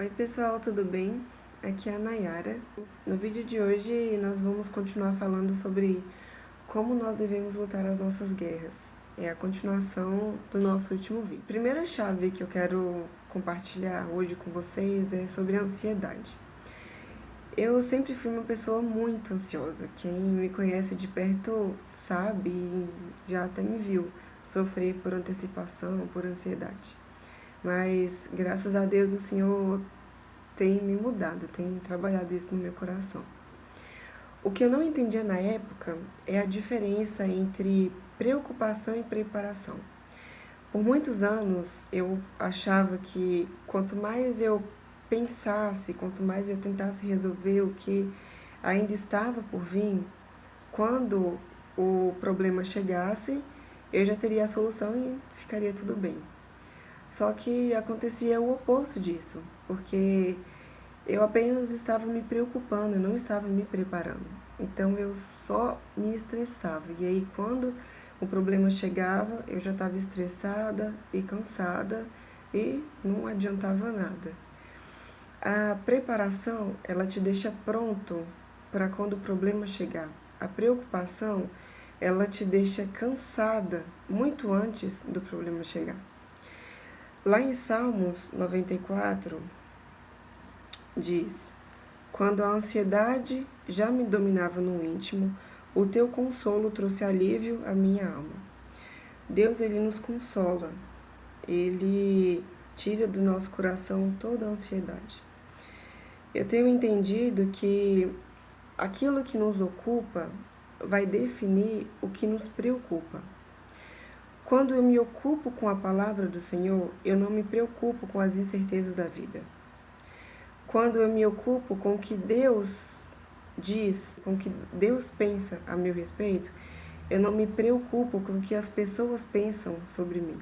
Oi pessoal, tudo bem? Aqui é a Nayara. No vídeo de hoje nós vamos continuar falando sobre como nós devemos lutar as nossas guerras. É a continuação do nosso último vídeo. A primeira chave que eu quero compartilhar hoje com vocês é sobre a ansiedade. Eu sempre fui uma pessoa muito ansiosa. Quem me conhece de perto sabe e já até me viu sofrer por antecipação, por ansiedade. Mas graças a Deus o Senhor tem me mudado, tem trabalhado isso no meu coração. O que eu não entendia na época é a diferença entre preocupação e preparação. Por muitos anos eu achava que quanto mais eu pensasse, quanto mais eu tentasse resolver o que ainda estava por vir, quando o problema chegasse, eu já teria a solução e ficaria tudo bem. Só que acontecia o oposto disso, porque eu apenas estava me preocupando, eu não estava me preparando. Então eu só me estressava. E aí quando o problema chegava, eu já estava estressada e cansada e não adiantava nada. A preparação, ela te deixa pronto para quando o problema chegar. A preocupação, ela te deixa cansada muito antes do problema chegar. Lá em Salmos 94, diz: Quando a ansiedade já me dominava no íntimo, o teu consolo trouxe alívio à minha alma. Deus, ele nos consola, ele tira do nosso coração toda a ansiedade. Eu tenho entendido que aquilo que nos ocupa vai definir o que nos preocupa. Quando eu me ocupo com a palavra do Senhor, eu não me preocupo com as incertezas da vida. Quando eu me ocupo com o que Deus diz, com o que Deus pensa a meu respeito, eu não me preocupo com o que as pessoas pensam sobre mim.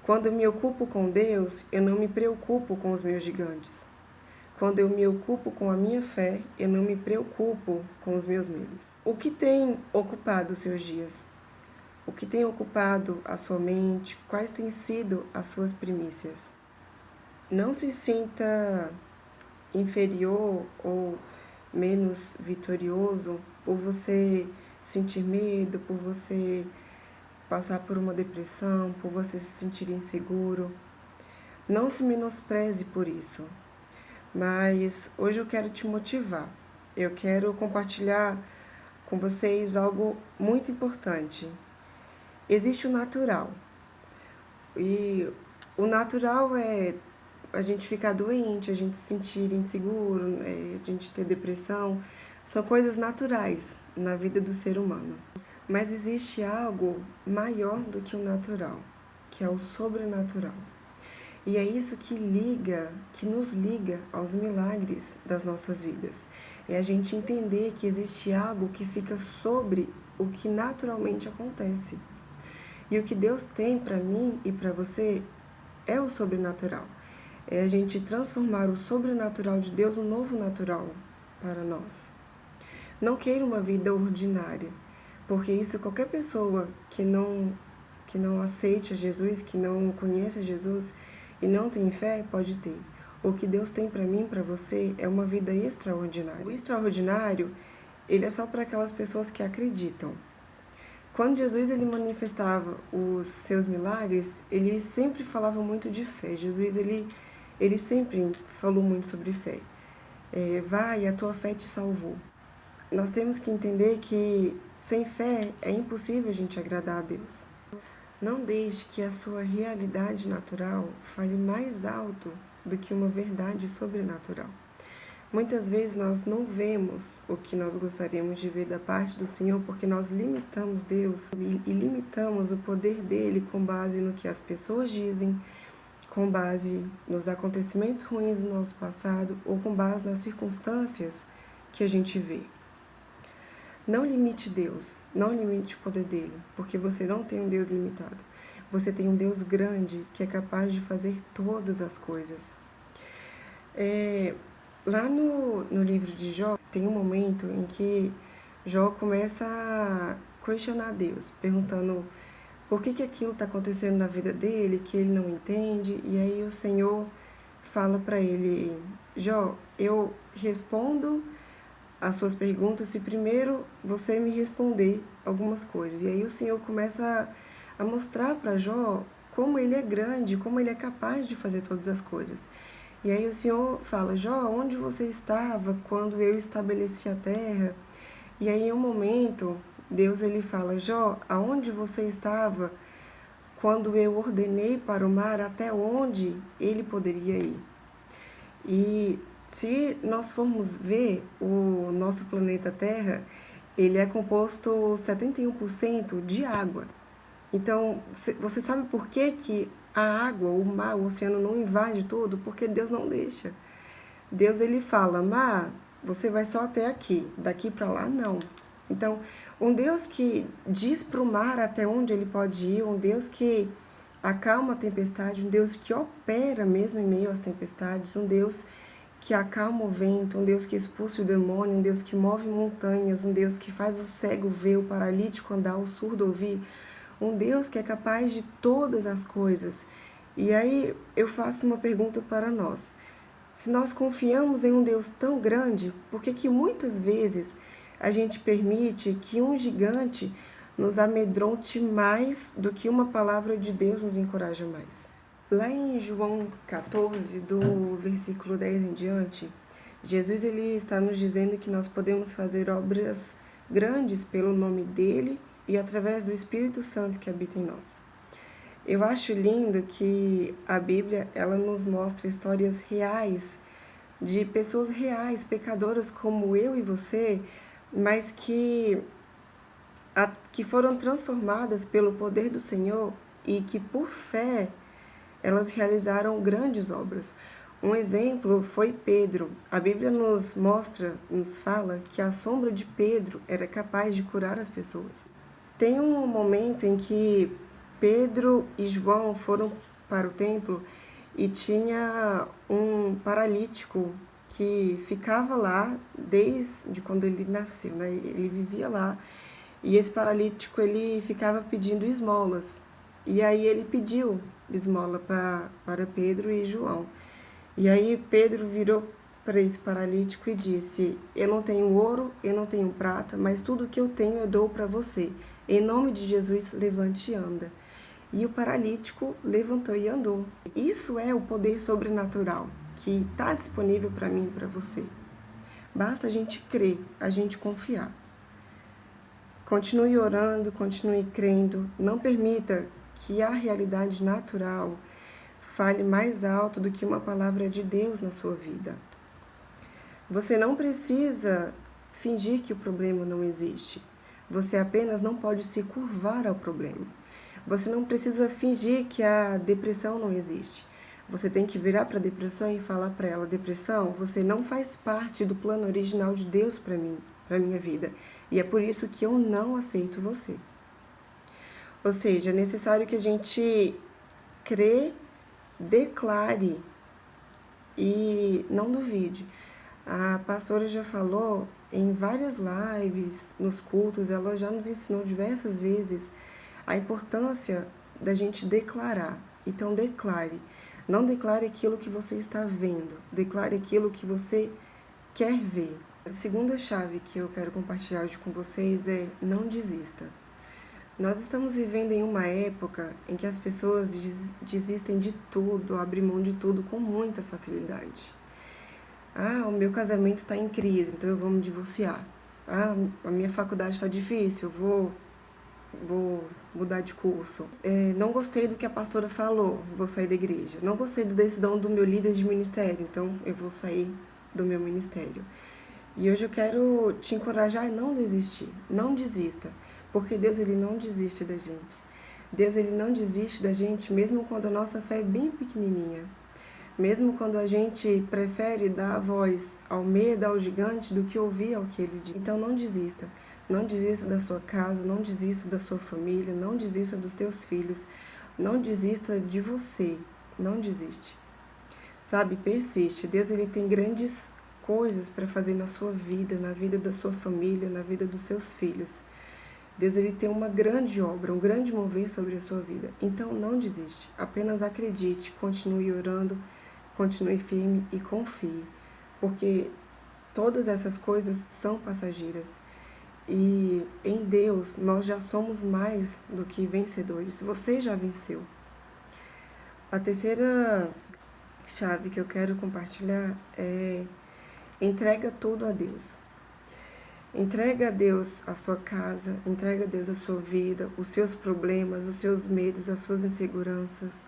Quando eu me ocupo com Deus, eu não me preocupo com os meus gigantes. Quando eu me ocupo com a minha fé, eu não me preocupo com os meus medos. O que tem ocupado os seus dias? O que tem ocupado a sua mente? Quais têm sido as suas primícias? Não se sinta inferior ou menos vitorioso por você sentir medo, por você passar por uma depressão, por você se sentir inseguro. Não se menospreze por isso. Mas hoje eu quero te motivar. Eu quero compartilhar com vocês algo muito importante. Existe o natural. E o natural é a gente ficar doente, a gente se sentir inseguro, a gente ter depressão. São coisas naturais na vida do ser humano. Mas existe algo maior do que o natural, que é o sobrenatural. E é isso que nos liga aos milagres das nossas vidas. É a gente entender que existe algo que fica sobre o que naturalmente acontece. E o que Deus tem para mim e para você é o sobrenatural. É a gente transformar o sobrenatural de Deus no novo natural para nós. Não queira uma vida ordinária, porque isso qualquer pessoa que não aceite a Jesus, que não conhece Jesus e não tem fé, pode ter. O que Deus tem para mim, para você, é uma vida extraordinária. O extraordinário, ele é só para aquelas pessoas que acreditam. Quando Jesus ele manifestava os seus milagres, ele sempre falava muito de fé. Jesus ele sempre falou muito sobre fé. Vai, a tua fé te salvou. Nós temos que entender que sem fé é impossível a gente agradar a Deus. Não deixe que a sua realidade natural fale mais alto do que uma verdade sobrenatural. Muitas vezes nós não vemos o que nós gostaríamos de ver da parte do Senhor porque nós limitamos Deus e limitamos o poder dele com base no que as pessoas dizem, com base nos acontecimentos ruins do nosso passado ou com base nas circunstâncias que a gente vê. Não limite Deus, não limite o poder dele, porque você não tem um Deus limitado. Você tem um Deus grande que é capaz de fazer todas as coisas. Lá no livro de Jó, tem um momento em que Jó começa a questionar Deus, perguntando por que aquilo está acontecendo na vida dele, que ele não entende, e aí o Senhor fala para ele: Jó, eu respondo as suas perguntas se primeiro você me responder algumas coisas. E aí o Senhor começa a mostrar para Jó como ele é grande, como ele é capaz de fazer todas as coisas. E aí o Senhor fala: Jó, onde você estava quando eu estabeleci a terra? E aí em um momento, Deus ele fala: Jó, aonde você estava quando eu ordenei para o mar até onde ele poderia ir? E se nós formos ver o nosso planeta Terra, ele é composto 71% de água. Então, você sabe por que, que a água, o mar, o oceano não invade tudo? Porque Deus não deixa. Deus ele fala: mar, você vai só até aqui, daqui para lá não. Então, um Deus que diz para o mar até onde ele pode ir, um Deus que acalma a tempestade, um Deus que opera mesmo em meio às tempestades, um Deus que acalma o vento, um Deus que expulsa o demônio, um Deus que move montanhas, um Deus que faz o cego ver, o paralítico andar, o surdo ouvir, um Deus que é capaz de todas as coisas. E aí eu faço uma pergunta para nós. Se nós confiamos em um Deus tão grande, por que que muitas vezes a gente permite que um gigante nos amedronte mais do que uma palavra de Deus nos encoraja mais? Lá em João 14, do versículo 10 em diante, Jesus ele está nos dizendo que nós podemos fazer obras grandes pelo nome dele e através do Espírito Santo que habita em nós. Eu acho lindo que a Bíblia ela nos mostra histórias reais de pessoas reais, pecadoras como eu e você, mas que foram transformadas pelo poder do Senhor e que por fé elas realizaram grandes obras. Um exemplo foi Pedro. A Bíblia nos mostra, nos fala que a sombra de Pedro era capaz de curar as pessoas. Tem um momento em que Pedro e João foram para o templo e tinha um paralítico que ficava lá desde quando ele nasceu, né? Ele vivia lá e esse paralítico ele ficava pedindo esmolas. E aí ele pediu esmola para Pedro e João. E aí Pedro virou para esse paralítico e disse: eu não tenho ouro, eu não tenho prata, mas tudo que eu tenho eu dou para você. Em nome de Jesus, levante e anda. E o paralítico levantou e andou. Isso é o poder sobrenatural que está disponível para mim e para você. Basta a gente crer, a gente confiar. Continue orando, continue crendo. Não permita que a realidade natural fale mais alto do que uma palavra de Deus na sua vida. Você não precisa fingir que o problema não existe. Você apenas não pode se curvar ao problema. Você não precisa fingir que a depressão não existe. Você tem que virar para a depressão e falar para ela: depressão, você não faz parte do plano original de Deus para mim, para minha vida. E é por isso que eu não aceito você. Ou seja, é necessário que a gente crê, declare e não duvide. A pastora já falou em várias lives, nos cultos, ela já nos ensinou diversas vezes a importância da gente declarar. Então, declare. Não declare aquilo que você está vendo, declare aquilo que você quer ver. A segunda chave que eu quero compartilhar hoje com vocês é: não desista. Nós estamos vivendo em uma época em que as pessoas desistem de tudo, abrem mão de tudo com muita facilidade. Ah, o meu casamento está em crise, então eu vou me divorciar. Ah, a minha faculdade está difícil, eu vou mudar de curso. Não gostei do que a pastora falou, vou sair da igreja. Não gostei da decisão do meu líder de ministério, então eu vou sair do meu ministério. E hoje eu quero te encorajar a não desistir, não desista, porque Deus ele não desiste da gente. Deus ele não desiste da gente mesmo quando a nossa fé é bem pequenininha. Mesmo quando a gente prefere dar a voz ao medo, ao gigante, do que ouvir ao que ele diz. Então não desista. Não desista da sua casa, não desista da sua família, não desista dos teus filhos, não desista de você. Não desiste. Sabe, persiste. Deus ele tem grandes coisas para fazer na sua vida, na vida da sua família, na vida dos seus filhos. Deus ele tem uma grande obra, um grande mover sobre a sua vida. Então não desiste. Apenas acredite, continue orando, continue firme e confie, porque todas essas coisas são passageiras. E em Deus nós já somos mais do que vencedores. Você já venceu. A terceira chave que eu quero compartilhar é: entrega tudo a Deus. Entrega a Deus a sua casa, entrega a Deus a sua vida, os seus problemas, os seus medos, as suas inseguranças.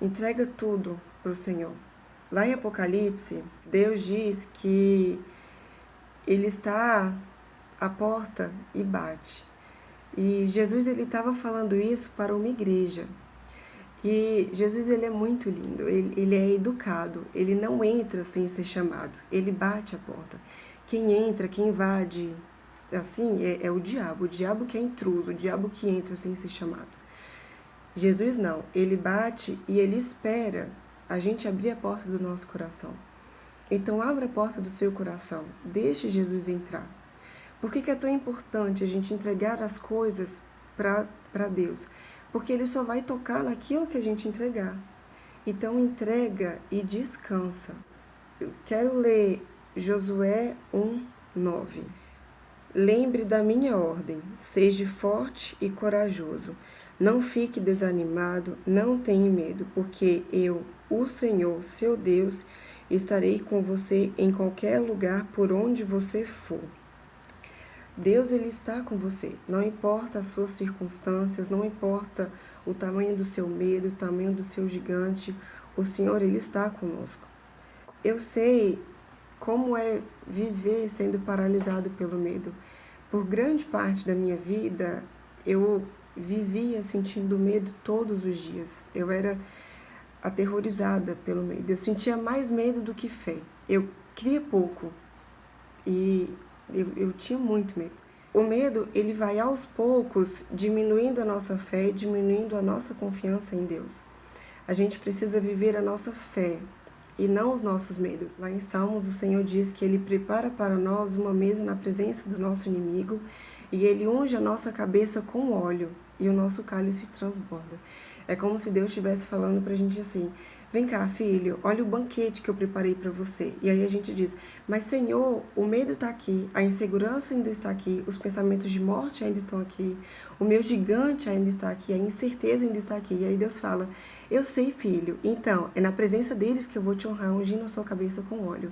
Entrega tudo para o Senhor. Lá em Apocalipse, Deus diz que Ele está à porta e bate. E Jesus ele estava falando isso para uma igreja. E Jesus ele é muito lindo, ele é educado, ele não entra sem ser chamado, ele bate a porta. Quem entra, quem invade, assim, é o diabo que é intruso, o diabo que entra sem ser chamado. Jesus não, ele bate e ele espera a gente abrir a porta do nosso coração. Então abra a porta do seu coração, deixe Jesus entrar. Por que é tão importante a gente entregar as coisas para Deus? Porque Ele só vai tocar naquilo que a gente entregar. Então entrega e descansa. Eu quero ler Josué 1:9. Lembre da minha ordem, seja forte e corajoso. Não fique desanimado, não tenha medo, porque eu, o Senhor, seu Deus, estarei com você em qualquer lugar por onde você for. Deus ele está com você, não importa as suas circunstâncias, não importa o tamanho do seu medo, o tamanho do seu gigante, o Senhor ele está conosco. Eu sei como é viver sendo paralisado pelo medo. Por grande parte da minha vida, eu vivia sentindo medo todos os dias. Eu era aterrorizada pelo medo. Eu sentia mais medo do que fé. Eu cria pouco e eu tinha muito medo. O medo, ele vai aos poucos diminuindo a nossa fé, diminuindo a nossa confiança em Deus. A gente precisa viver a nossa fé e não os nossos medos. Lá em Salmos, o Senhor diz que Ele prepara para nós uma mesa na presença do nosso inimigo e Ele unge a nossa cabeça com óleo e o nosso cálice transborda. É como se Deus estivesse falando pra gente assim: vem cá, filho, olha o banquete que eu preparei para você. E aí a gente diz: mas Senhor, o medo está aqui, a insegurança ainda está aqui, os pensamentos de morte ainda estão aqui, o meu gigante ainda está aqui, a incerteza ainda está aqui. E aí Deus fala: eu sei, filho, então é na presença deles que eu vou te honrar, ungindo a sua cabeça com óleo.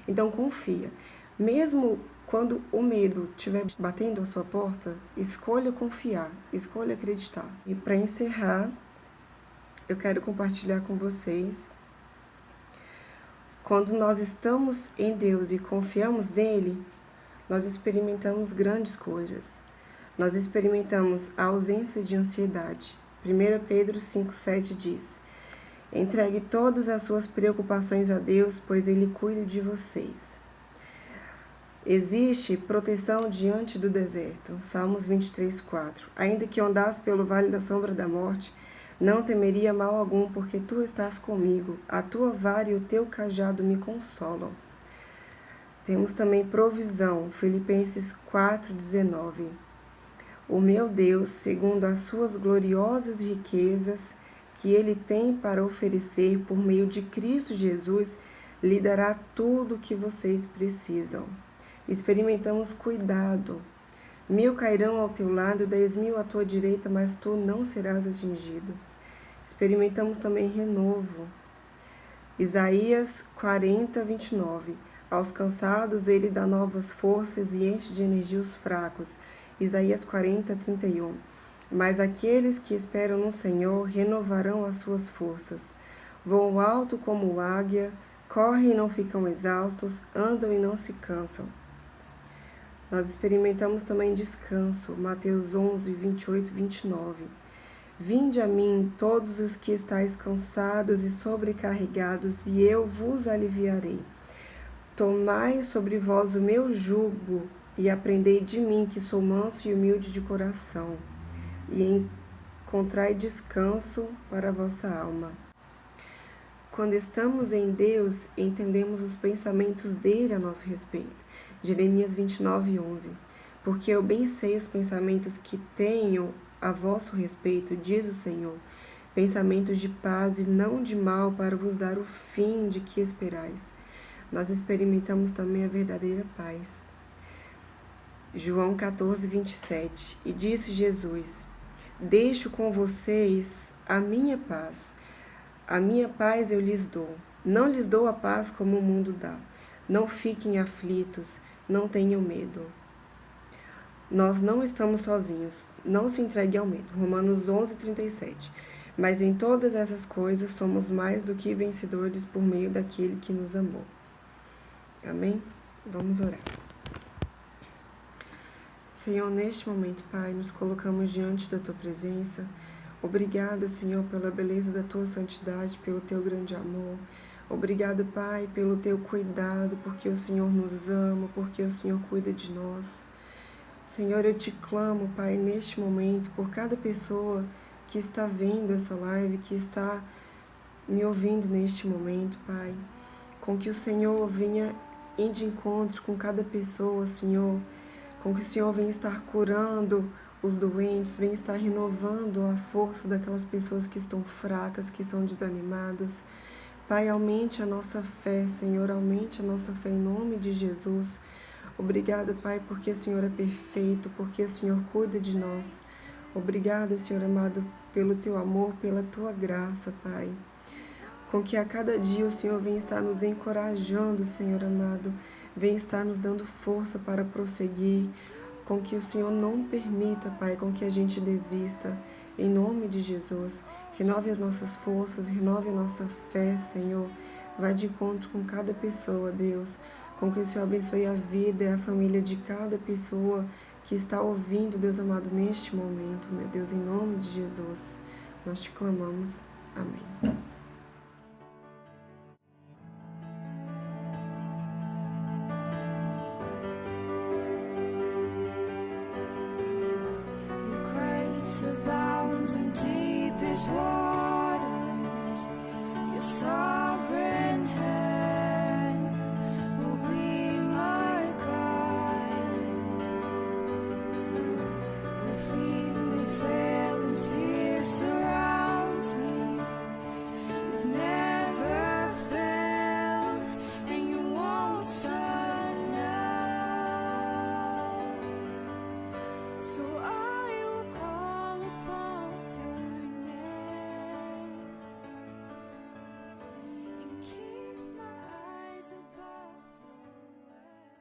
Então confia. Mesmo quando o medo estiver batendo a sua porta, escolha confiar, escolha acreditar. E para encerrar, eu quero compartilhar com vocês: quando nós estamos em Deus e confiamos nele, nós experimentamos grandes coisas. Nós experimentamos a ausência de ansiedade. 1 Pedro 5,7 diz: entregue todas as suas preocupações a Deus, pois Ele cuida de vocês. Existe proteção diante do deserto. Salmos 23:4. Ainda que eu andasse pelo vale da sombra da morte, não temeria mal algum, porque tu estás comigo, a tua vara e o teu cajado me consolam. Temos também provisão, Filipenses 4:19. O meu Deus, segundo as suas gloriosas riquezas, que Ele tem para oferecer por meio de Cristo Jesus, lhe dará tudo o que vocês precisam. Experimentamos cuidado. 1000 cairão ao teu lado, 10.000 à tua direita, mas tu não serás atingido. Experimentamos também renovo. Isaías 40:29. Aos cansados ele dá novas forças e enche de energia os fracos. Isaías 40:31. Mas aqueles que esperam no Senhor renovarão as suas forças. Voam alto como águia, correm e não ficam exaustos, andam e não se cansam. Nós experimentamos também descanso. Mateus 11:28-29. Vinde a mim, todos os que estáis cansados e sobrecarregados, e eu vos aliviarei. Tomai sobre vós o meu jugo, e aprendei de mim, que sou manso e humilde de coração, e encontrai descanso para a vossa alma. Quando estamos em Deus, entendemos os pensamentos dele a nosso respeito. Jeremias 29:11. Porque eu bem sei os pensamentos que tenho a vosso respeito, diz o Senhor, pensamentos de paz e não de mal, para vos dar o fim de que esperais. Nós experimentamos também a verdadeira paz. João 14, 27. E disse Jesus: Deixo com vocês a minha paz eu lhes dou. Não lhes dou a paz como o mundo dá. Não fiquem aflitos, não tenham medo. Nós não estamos sozinhos, não se entregue ao medo. Romanos 11, 37. Mas em todas essas coisas somos mais do que vencedores por meio daquele que nos amou. Amém? Vamos orar. Senhor, neste momento, Pai, nos colocamos diante da Tua presença. Obrigada, Senhor, pela beleza da Tua santidade, pelo Teu grande amor. Obrigado, Pai, pelo Teu cuidado, porque o Senhor nos ama, porque o Senhor cuida de nós. Senhor, eu te clamo, Pai, neste momento, por cada pessoa que está vendo essa live, que está me ouvindo neste momento, Pai. Com que o Senhor venha ir de encontro com cada pessoa, Senhor. Com que o Senhor venha estar curando os doentes, venha estar renovando a força daquelas pessoas que estão fracas, que estão desanimadas. Pai, aumente a nossa fé, Senhor, aumente a nossa fé em nome de Jesus. Obrigada, Pai, porque o Senhor é perfeito, porque o Senhor cuida de nós. Obrigada, Senhor amado, pelo Teu amor, pela Tua graça, Pai. Com que a cada dia o Senhor venha estar nos encorajando, Senhor amado, venha estar nos dando força para prosseguir, com que o Senhor não permita, Pai, com que a gente desista, em nome de Jesus. Renove as nossas forças, renove a nossa fé, Senhor. Vai de encontro com cada pessoa, Deus, com que o Senhor abençoe a vida e a família de cada pessoa que está ouvindo, Deus amado, neste momento, meu Deus, em nome de Jesus. Nós te clamamos. Amém. Abounds in deepest water.